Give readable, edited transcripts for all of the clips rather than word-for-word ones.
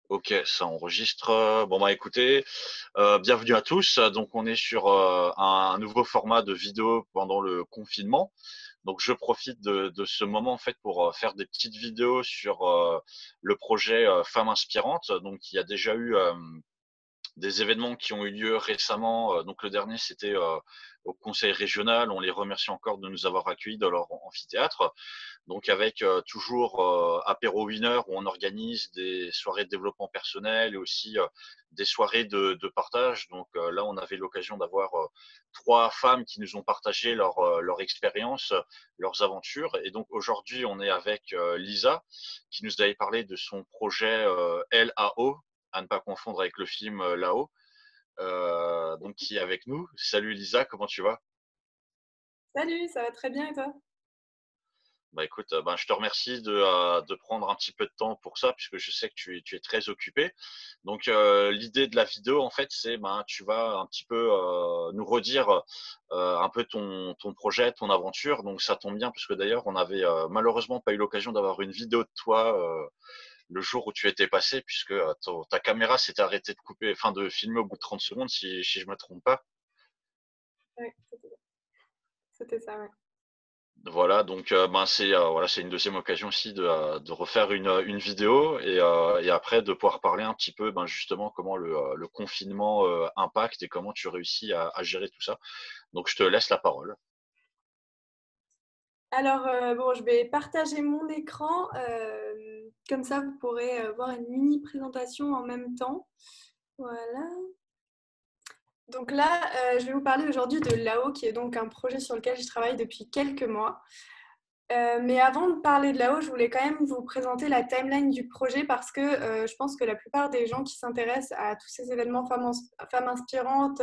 Ok, ça enregistre. Bon bah écoutez, bienvenue à tous. Donc on est sur un nouveau format de vidéo pendant le confinement. Donc je profite de ce moment en fait pour faire des petites vidéos sur le projet Femmes Inspirantes. Donc il y a déjà eu des événements qui ont eu lieu récemment. Donc le dernier, c'était au conseil régional. On les remercie encore de nous avoir accueillis dans leur amphithéâtre. Donc avec toujours apéro winner où on organise des soirées de développement personnel et aussi des soirées de partage. Donc là, on avait l'occasion d'avoir trois femmes qui nous ont partagé leur expérience, leurs aventures. Et donc aujourd'hui, on est avec Lisa qui nous avait parlé de son projet LAO, à ne pas confondre avec le film Là-haut, donc qui est avec nous. Salut Lisa, comment tu vas? Salut, ça va très bien et toi? Bah écoute, ben, je te remercie de prendre un petit peu de temps pour ça, puisque je sais que tu es très occupé. Donc l'idée de la vidéo, en fait, c'est ben, tu vas un petit peu nous redire un peu ton projet, ton aventure. Donc ça tombe bien, puisque d'ailleurs, on avait malheureusement pas eu l'occasion d'avoir une vidéo de toi le jour où tu étais passé, puisque ta caméra s'était arrêtée de couper, enfin de filmer au bout de 30 secondes, si je me trompe pas. Ouais, c'était ça, ouais. Voilà, donc ben c'est une deuxième occasion aussi de refaire une vidéo et après de pouvoir parler un petit peu ben justement comment le confinement impacte et comment tu réussis à gérer tout ça. Donc je te laisse la parole. Alors, bon, je vais partager mon écran, comme ça vous pourrez voir une mini présentation en même temps. Voilà. Donc là, je vais vous parler aujourd'hui de Lao, qui est donc un projet sur lequel je travaille depuis quelques mois. Mais avant de parler de Lao, je voulais quand même vous présenter la timeline du projet parce que je pense que la plupart des gens qui s'intéressent à tous ces événements femmes inspirantes,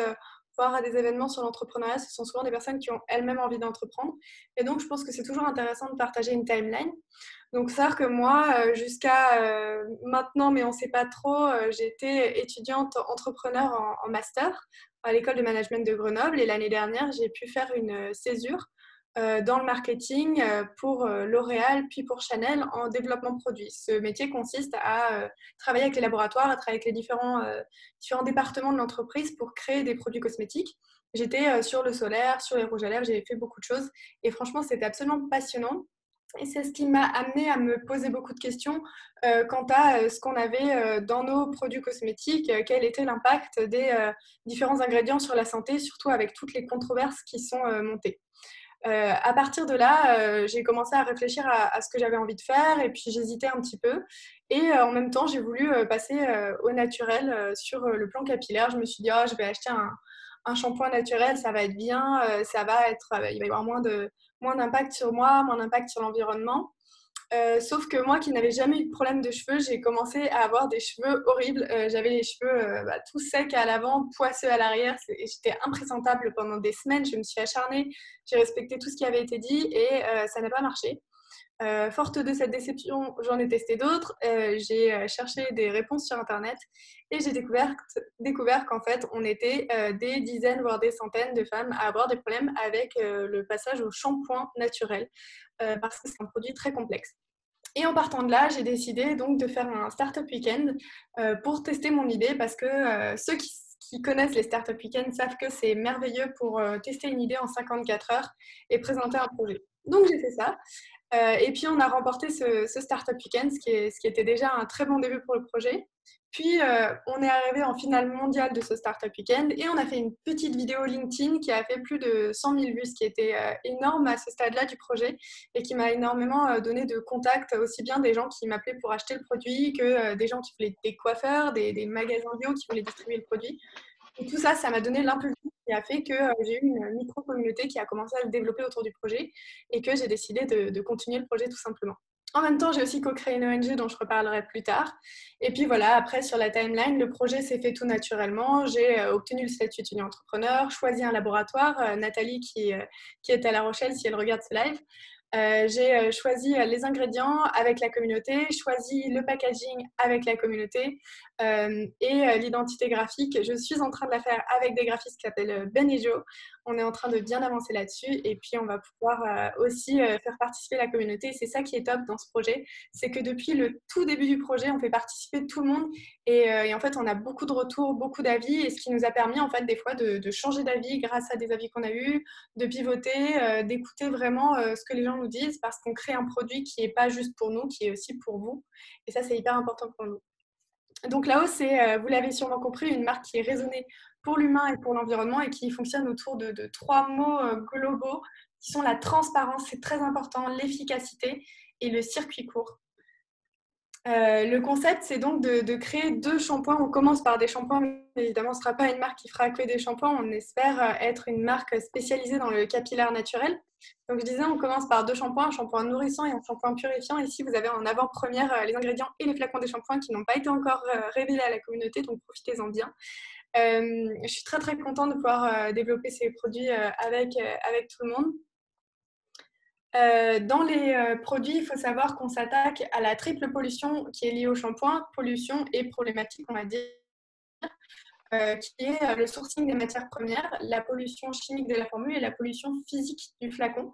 voire à des événements sur l'entrepreneuriat, ce sont souvent des personnes qui ont elles-mêmes envie d'entreprendre. Et donc, je pense que c'est toujours intéressant de partager une timeline. Donc, savoir que moi, jusqu'à maintenant, mais on ne sait pas trop, j'étais étudiante entrepreneur en master à l'école de management de Grenoble. Et l'année dernière, j'ai pu faire une césure dans le marketing pour L'Oréal puis pour Chanel en développement produit. Ce métier consiste à travailler avec les laboratoires, à travailler avec les différents départements de l'entreprise pour créer des produits cosmétiques. J'étais sur le solaire, sur les rouges à lèvres, j'ai fait beaucoup de choses et franchement c'était absolument passionnant. Et c'est ce qui m'a amené à me poser beaucoup de questions quant à ce qu'on avait dans nos produits cosmétiques, quel était l'impact des différents ingrédients sur la santé, surtout avec toutes les controverses qui sont montées. À partir de là, j'ai commencé à réfléchir à ce que j'avais envie de faire et puis j'hésitais un petit peu. Et en même temps, j'ai voulu passer au naturel sur le plan capillaire. Je me suis dit, oh, je vais acheter un shampoing naturel, ça va être bien, ça va être, il va y avoir moins d'impact sur moi, moins d'impact sur l'environnement. Sauf que moi qui n'avais jamais eu de problème de cheveux, j'ai commencé à avoir des cheveux horribles. J'avais les cheveux tout secs à l'avant, poisseux à l'arrière. J'étais imprésentable pendant des semaines. Je me suis acharnée, j'ai respecté tout ce qui avait été dit et ça n'a pas marché. Forte de cette déception, j'en ai testé d'autres. J'ai cherché des réponses sur Internet et j'ai découvert qu'en fait, on était des dizaines, voire des centaines de femmes à avoir des problèmes avec le passage au shampoing naturel parce que c'est un produit très complexe. Et en partant de là, j'ai décidé donc de faire un Startup Weekend pour tester mon idée parce que ceux qui connaissent les Startup Weekends savent que c'est merveilleux pour tester une idée en 54 heures et présenter un projet. Donc j'ai fait ça. Et puis on a remporté ce Startup Weekend, ce qui était déjà un très bon début pour le projet. Puis on est arrivé en finale mondiale de ce Startup Weekend et on a fait une petite vidéo LinkedIn qui a fait plus de 100 000 vues, ce qui était énorme à ce stade-là du projet et qui m'a énormément donné de contacts, aussi bien des gens qui m'appelaient pour acheter le produit que des gens qui voulaient des coiffeurs, des magasins bio qui voulaient distribuer le produit. Et tout ça, ça m'a donné l'impulsion qui a fait que j'ai eu une micro-communauté qui a commencé à se développer autour du projet et que j'ai décidé de continuer le projet tout simplement. En même temps, j'ai aussi co-créé une ONG dont je reparlerai plus tard. Et puis voilà, après, sur la timeline, le projet s'est fait tout naturellement. J'ai obtenu le statut d'étudiant entrepreneur, choisi un laboratoire, Nathalie qui est à La Rochelle si elle regarde ce live. J'ai choisi les ingrédients avec la communauté, choisi le packaging avec la communauté et l'identité graphique. Je suis en train de la faire avec des graphistes qui s'appellent Ben et Jo. On est en train de bien avancer là-dessus et puis on va pouvoir aussi faire participer la communauté. C'est ça qui est top dans ce projet, c'est que depuis le tout début du projet, on fait participer tout le monde et en fait, on a beaucoup de retours, beaucoup d'avis et ce qui nous a permis en fait des fois de changer d'avis grâce à des avis qu'on a eus, de pivoter, d'écouter vraiment ce que les gens nous disent parce qu'on crée un produit qui n'est pas juste pour nous, qui est aussi pour vous. Et ça, c'est hyper important pour nous. Donc là-haut, c'est, vous l'avez sûrement compris, une marque qui est raisonnée pour l'humain et pour l'environnement et qui fonctionne autour de trois mots globaux qui sont la transparence, c'est très important, l'efficacité et le circuit court. Le concept, c'est donc de créer 2 shampoings. On commence par des shampoings, mais évidemment, ce ne sera pas une marque qui fera que des shampoings. On espère être une marque spécialisée dans le capillaire naturel. Donc, je disais, on commence par 2 shampoings, un shampoing nourrissant et un shampoing purifiant. Ici, vous avez en avant-première les ingrédients et les flacons des shampoings qui n'ont pas été encore révélés à la communauté, donc profitez-en bien. Je suis très, très contente de pouvoir développer ces produits avec tout le monde. Dans les produits, il faut savoir qu'on s'attaque à la triple pollution qui est liée au shampoing, pollution et problématique, on va dire, qui est le sourcing des matières premières, la pollution chimique de la formule et la pollution physique du flacon.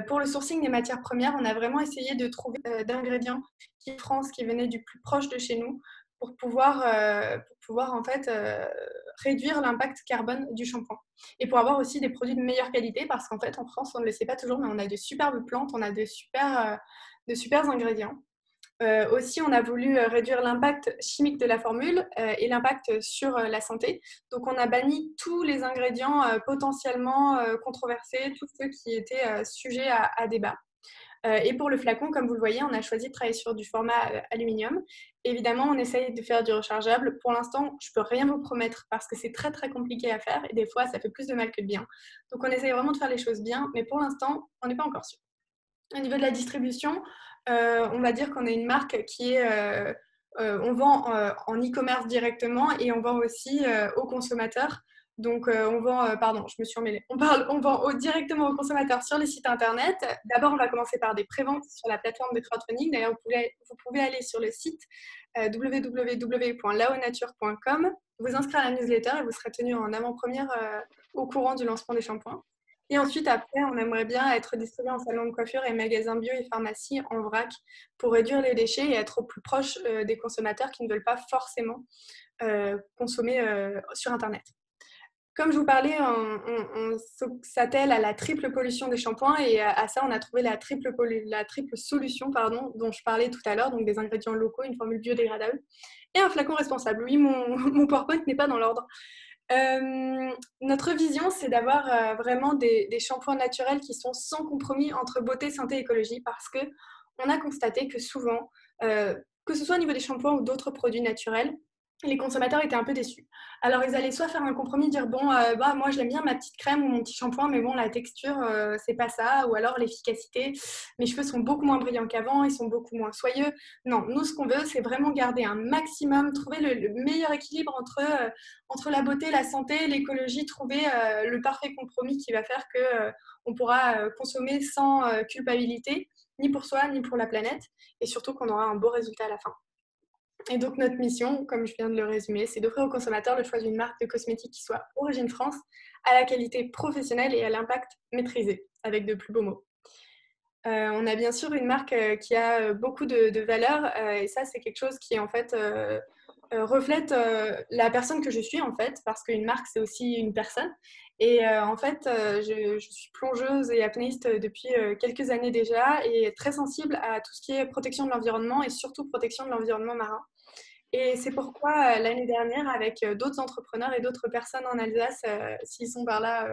Pour le sourcing des matières premières, on a vraiment essayé de trouver d'ingrédients qui France, qui venaient du plus proche de chez nous, pour pouvoir en fait réduire l'impact carbone du shampoing. Et pour avoir aussi des produits de meilleure qualité, parce qu'en fait, en France, on ne le sait pas toujours, mais on a de superbes plantes, on a de super ingrédients. Aussi, on a voulu réduire l'impact chimique de la formule et l'impact sur la santé. Donc, on a banni tous les ingrédients potentiellement controversés, tous ceux qui étaient sujets à débat. Et pour le flacon, comme vous le voyez, on a choisi de travailler sur du format aluminium. Évidemment, on essaye de faire du rechargeable. Pour l'instant, je ne peux rien vous promettre parce que c'est très, très compliqué à faire et des fois, ça fait plus de mal que de bien. Donc, on essaye vraiment de faire les choses bien, mais pour l'instant, on n'est pas encore sûr. Au niveau de la distribution, on va dire qu'on est une marque qui est... on vend en e-commerce directement et on vend aussi aux consommateurs. Donc, on vend, pardon, je me suis emmêlée. On vend directement aux consommateurs sur les sites internet. D'abord, on va commencer par des préventes sur la plateforme de crowdfunding. D'ailleurs, vous pouvez aller sur le site www.laonature.com, vous inscrire à la newsletter et vous serez tenu en avant-première au courant du lancement des shampoings. Et ensuite, après, on aimerait bien être distribué en salon de coiffure et magasins bio et pharmacie en vrac pour réduire les déchets et être au plus proche des consommateurs qui ne veulent pas forcément consommer sur Internet. Comme je vous parlais, on s'attelle à la triple pollution des shampoings et à ça, on a trouvé la triple solution dont je parlais tout à l'heure, donc des ingrédients locaux, une formule biodégradable et un flacon responsable. Oui, mon PowerPoint n'est pas dans l'ordre. Notre vision, c'est d'avoir vraiment des shampoings naturels qui sont sans compromis entre beauté, santé et écologie parce qu'on a constaté que souvent, que ce soit au niveau des shampoings ou d'autres produits naturels, les consommateurs étaient un peu déçus. Alors, ils allaient soit faire un compromis, dire bon, moi, j'aime bien ma petite crème ou mon petit shampoing, mais bon, la texture, c'est pas ça. Ou alors, l'efficacité, mes cheveux sont beaucoup moins brillants qu'avant, ils sont beaucoup moins soyeux. Non, nous, ce qu'on veut, c'est vraiment garder un maximum, trouver le meilleur équilibre entre la beauté, la santé, l'écologie, trouver le parfait compromis qui va faire qu'on pourra consommer sans culpabilité, ni pour soi, ni pour la planète, et surtout qu'on aura un beau résultat à la fin. Et donc, notre mission, comme je viens de le résumer, c'est d'offrir aux consommateurs le choix d'une marque de cosmétiques qui soit origine France, à la qualité professionnelle et à l'impact maîtrisé, avec de plus beaux mots. On a bien sûr une marque qui a beaucoup de valeurs et ça, c'est quelque chose qui, en fait, reflète la personne que je suis, en fait, parce qu'une marque, c'est aussi une personne. Et en fait, je suis plongeuse et apnéiste depuis quelques années déjà et très sensible à tout ce qui est protection de l'environnement et surtout protection de l'environnement marin. Et c'est pourquoi l'année dernière, avec d'autres entrepreneurs et d'autres personnes en Alsace, s'ils sont par là,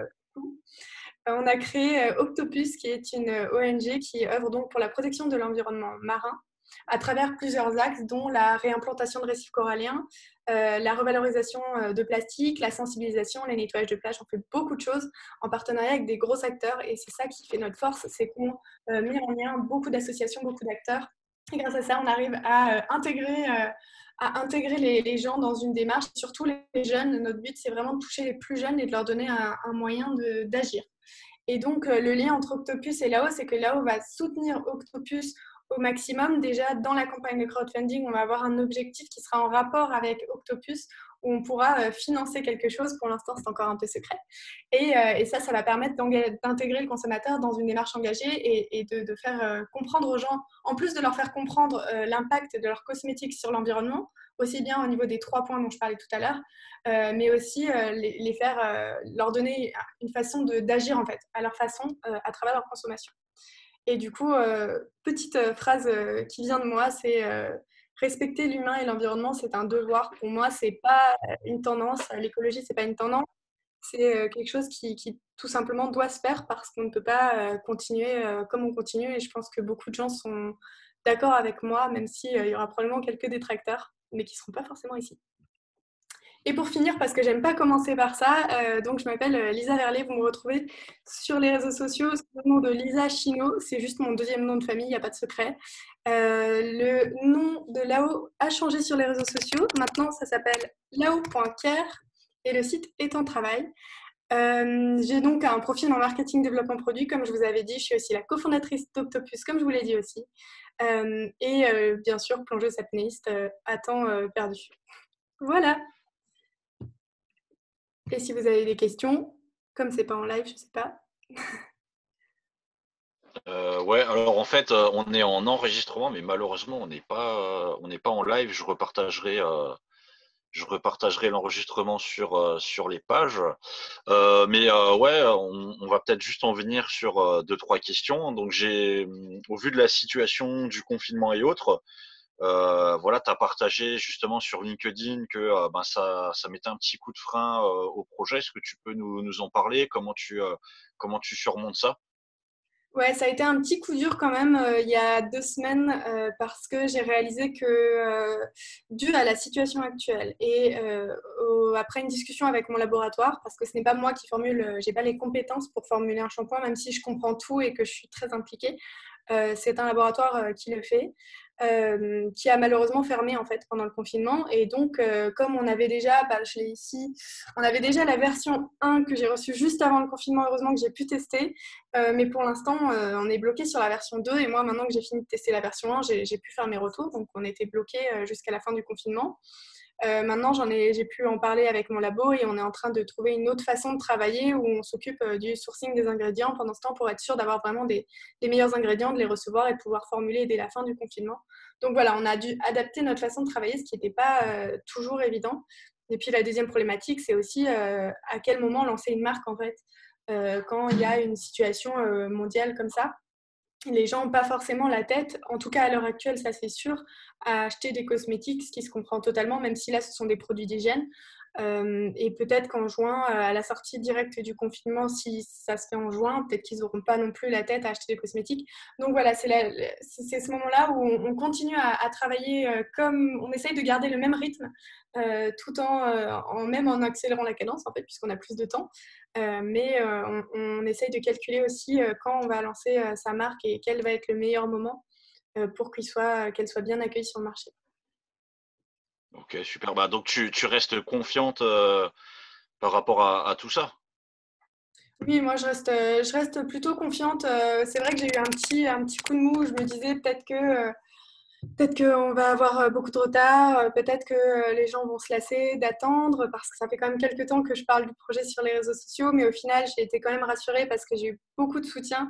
on a créé Octopus, qui est une ONG qui œuvre donc pour la protection de l'environnement marin à travers plusieurs axes, dont la réimplantation de récifs coralliens, la revalorisation de plastique, la sensibilisation, les nettoyages de plage. On fait beaucoup de choses en partenariat avec des gros acteurs et c'est ça qui fait notre force, c'est qu'on met en lien beaucoup d'associations, beaucoup d'acteurs. Et grâce à ça, on arrive à intégrer les gens dans une démarche, surtout les jeunes. Notre but, c'est vraiment de toucher les plus jeunes et de leur donner un moyen d'agir. Et donc, le lien entre Octopus et Lao, c'est que Lao va soutenir Octopus au maximum. Déjà, dans la campagne de crowdfunding, on va avoir un objectif qui sera en rapport avec Octopus, où on pourra financer quelque chose. Pour l'instant, c'est encore un peu secret. Et ça va permettre d'intégrer le consommateur dans une démarche engagée et de faire comprendre aux gens, en plus de leur faire comprendre l'impact de leurs cosmétiques sur l'environnement, aussi bien au niveau des 3 points dont je parlais tout à l'heure, mais aussi leur donner une façon d'agir en fait, à leur façon, à travers leur consommation. Et du coup, petite phrase qui vient de moi, c'est respecter l'humain et l'environnement, c'est un devoir. Pour moi, c'est pas une tendance. L'écologie, c'est pas une tendance. C'est quelque chose qui tout simplement doit se faire parce qu'on ne peut pas continuer comme on continue. Et je pense que beaucoup de gens sont d'accord avec moi, même s'il y aura probablement quelques détracteurs, mais qui ne seront pas forcément ici. Et pour finir, parce que j'aime pas commencer par ça, donc je m'appelle Lisa Verlet, vous me retrouvez sur les réseaux sociaux sous le nom de Lisa Chino, c'est juste mon deuxième nom de famille, il n'y a pas de secret. Le nom de Lao a changé sur les réseaux sociaux, maintenant ça s'appelle lao.care et le site est en travail. J'ai donc un profil en marketing développement produit, comme je vous avais dit, je suis aussi la cofondatrice d'Octopus, comme je vous l'ai dit aussi, et bien sûr plongeuse apnéiste à temps perdu. Voilà. Et si vous avez des questions, comme c'est pas en live, je sais pas. Ouais, alors en fait, on est en enregistrement, mais malheureusement, on n'est pas en live. Je repartagerai l'enregistrement sur les pages. Mais ouais, on va peut-être juste en venir sur deux, trois questions. Donc au vu de la situation du confinement et autres, voilà, tu as partagé justement sur LinkedIn que ben, ça mettait un petit coup de frein au projet. Est-ce que tu peux nous en parler? Comment tu surmontes ça? Ouais, ça a été un petit coup dur quand même il y a 2 semaines parce que j'ai réalisé que, dû à la situation actuelle et après une discussion avec mon laboratoire, parce que ce n'est pas moi qui formule, j'ai pas les compétences pour formuler un shampoing, même si je comprends tout et que je suis très impliquée. C'est un laboratoire qui le fait, qui a malheureusement fermé en fait pendant le confinement. Et donc, comme on avait déjà, je l'ai ici, on avait déjà la version 1 que j'ai reçue juste avant le confinement, heureusement que j'ai pu tester. Mais pour l'instant, on est bloqué sur la version 2. Et moi, maintenant que j'ai fini de tester la version 1, j'ai pu faire mes retours. Donc, on était bloqué jusqu'à la fin du confinement. Maintenant, j'ai pu en parler avec mon labo et on est en train de trouver une autre façon de travailler où on s'occupe du sourcing des ingrédients pendant ce temps pour être sûr d'avoir vraiment les meilleurs ingrédients, de les recevoir et de pouvoir formuler dès la fin du confinement. Donc voilà, on a dû adapter notre façon de travailler, ce qui n'était pas toujours évident. Et puis la deuxième problématique, c'est aussi à quel moment lancer une marque en fait quand il y a une situation mondiale comme ça. Les gens n'ont pas forcément la tête, en tout cas à l'heure actuelle, ça c'est sûr, à acheter des cosmétiques, ce qui se comprend totalement, même si là ce sont des produits d'hygiène. Et peut-être qu'en juin, à la sortie directe du confinement, si ça se fait en juin, peut-être qu'ils n'auront pas non plus la tête à acheter des cosmétiques. Donc voilà, c'est ce moment-là où on continue à travailler comme on essaye de garder le même rythme, tout même en accélérant la cadence, en fait, puisqu'on a plus de temps. Mais on essaye de calculer aussi quand on va lancer sa marque et quel va être le meilleur moment pour qu'elle soit bien accueillie sur le marché. Ok, super. Bah, donc tu restes confiante par rapport à tout ça? Oui, moi je reste plutôt confiante. C'est vrai que j'ai eu un petit coup de mou. Je me disais peut-être qu'on va avoir beaucoup de retard, peut-être que les gens vont se lasser d'attendre parce que ça fait quand même quelques temps que je parle du projet sur les réseaux sociaux, mais au final j'ai été quand même rassurée parce que j'ai eu beaucoup de soutien.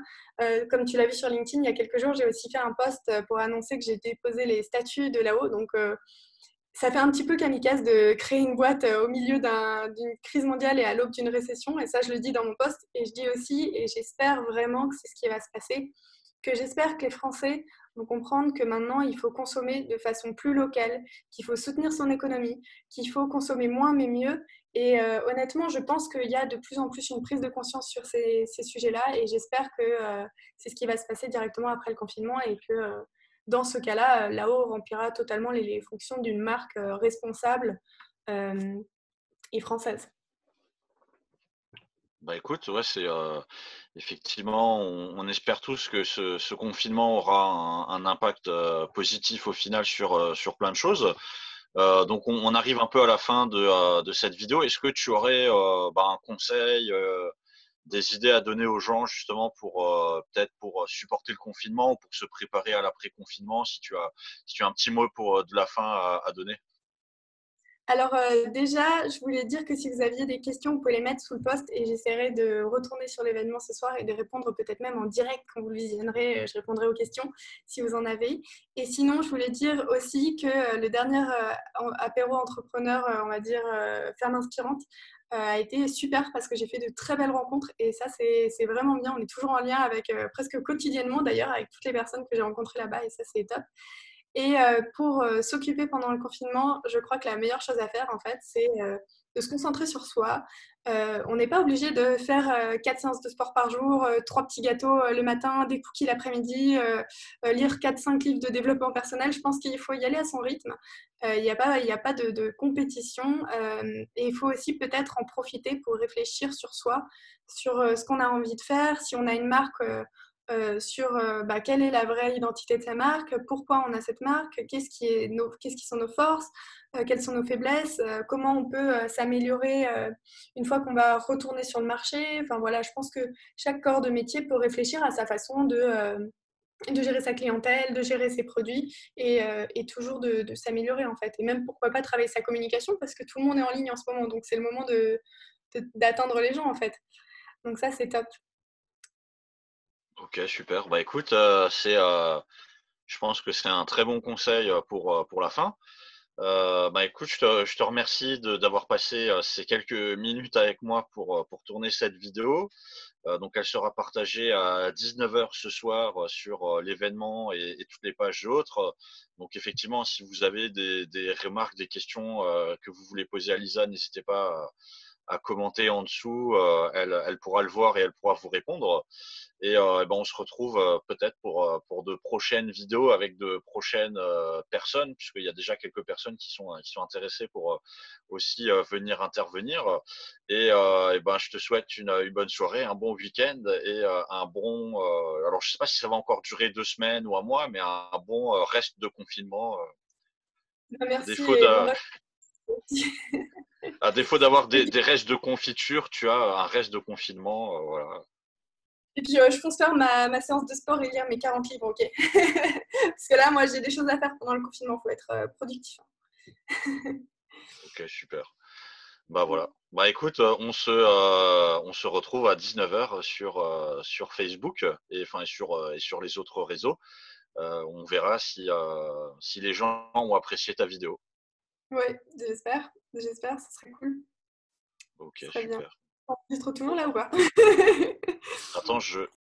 Comme tu l'as vu sur LinkedIn, il y a quelques jours, j'ai aussi fait un post pour annoncer que j'ai déposé les statuts de là-haut. Donc ça fait un petit peu kamikaze de créer une boîte au milieu d'une crise mondiale et à l'aube d'une récession. Et ça, je le dis dans mon post. Et je dis aussi, et j'espère vraiment que c'est ce qui va se passer, que j'espère que les Français vont comprendre que maintenant, il faut consommer de façon plus locale, qu'il faut soutenir son économie, qu'il faut consommer moins mais mieux. Et honnêtement, je pense qu'il y a de plus en plus une prise de conscience sur ces sujets-là. Et j'espère que c'est ce qui va se passer directement après le confinement et que dans ce cas-là, là-haut remplira totalement les fonctions d'une marque responsable et française. Bah écoute, ouais, c'est effectivement, on espère tous que ce confinement aura un impact positif au final sur plein de choses. Donc on arrive un peu à la fin de cette vidéo. Est-ce que tu aurais bah, un conseil des idées à donner aux gens justement pour peut-être pour supporter le confinement ou pour se préparer à l'après-confinement, si tu as un petit mot pour de la fin à donner. Alors déjà, je voulais dire que si vous aviez des questions, vous pouvez les mettre sous le post et j'essaierai de retourner sur l'événement ce soir et de répondre peut-être même en direct quand vous le visionnerez. Je répondrai aux questions si vous en avez. Et sinon, je voulais dire aussi que le dernier apéro entrepreneur, on va dire Femme Inspirante, a été super parce que j'ai fait de très belles rencontres et ça, c'est vraiment bien. On est toujours en lien avec presque quotidiennement d'ailleurs avec toutes les personnes que j'ai rencontrées là-bas et ça, c'est top. Et pour s'occuper pendant le confinement, je crois que la meilleure chose à faire, en fait, c'est de se concentrer sur soi. On n'est pas obligé de faire 4 séances de sport par jour, 3 petits gâteaux le matin, des cookies l'après-midi, lire 4-5 livres de développement personnel. Je pense qu'il faut y aller à son rythme. Il n'y a pas de compétition. Et il faut aussi peut-être en profiter pour réfléchir sur soi, sur ce qu'on a envie de faire. Si on a une marque sur quelle est la vraie identité de sa marque, pourquoi on a cette marque, qu'est-ce qui sont nos forces, quelles sont nos faiblesses, comment on peut s'améliorer une fois qu'on va retourner sur le marché. Enfin voilà, je pense que chaque corps de métier peut réfléchir à sa façon de gérer sa clientèle, de gérer ses produits et toujours de s'améliorer en fait. Et même pourquoi pas travailler sa communication parce que tout le monde est en ligne en ce moment, donc c'est le moment d'atteindre les gens en fait. Donc ça, c'est top. Ok, super. Bah écoute, je pense que c'est un très bon conseil pour la fin. Bah écoute, je te remercie d'avoir passé ces quelques minutes avec moi pour tourner cette vidéo. Donc elle sera partagée à 19 heures ce soir sur l'événement et toutes les pages autres. Donc effectivement, si vous avez des remarques, des questions que vous voulez poser à Lisa, n'hésitez pas à commenter en dessous. Elle pourra le voir et elle pourra vous répondre. Et ben, on se retrouve peut-être pour de prochaines vidéos avec de prochaines personnes, puisqu'il y a déjà quelques personnes qui sont intéressées pour aussi venir intervenir. Et ben, je te souhaite une bonne soirée, un bon week-end et un bon. Alors, je ne sais pas si ça va encore durer 2 semaines ou un mois, mais un bon reste de confinement. À Merci défaut et bon de, reste. à défaut d'avoir des restes de confiture, tu as un reste de confinement. Voilà. Et puis, je pense faire ma séance de sport et lire mes 40 livres, ok. Parce que là, moi, j'ai des choses à faire pendant le confinement, il faut être productif. Ok, super. Bah voilà. Bah écoute, on se retrouve à 19 heures sur Facebook et enfin et sur les autres réseaux. On verra si les gens ont apprécié ta vidéo. Ouais, j'espère, ce serait cool, Ok, ce serait bien. super. On enregistre toujours Bon, là ou bah, pas? attends,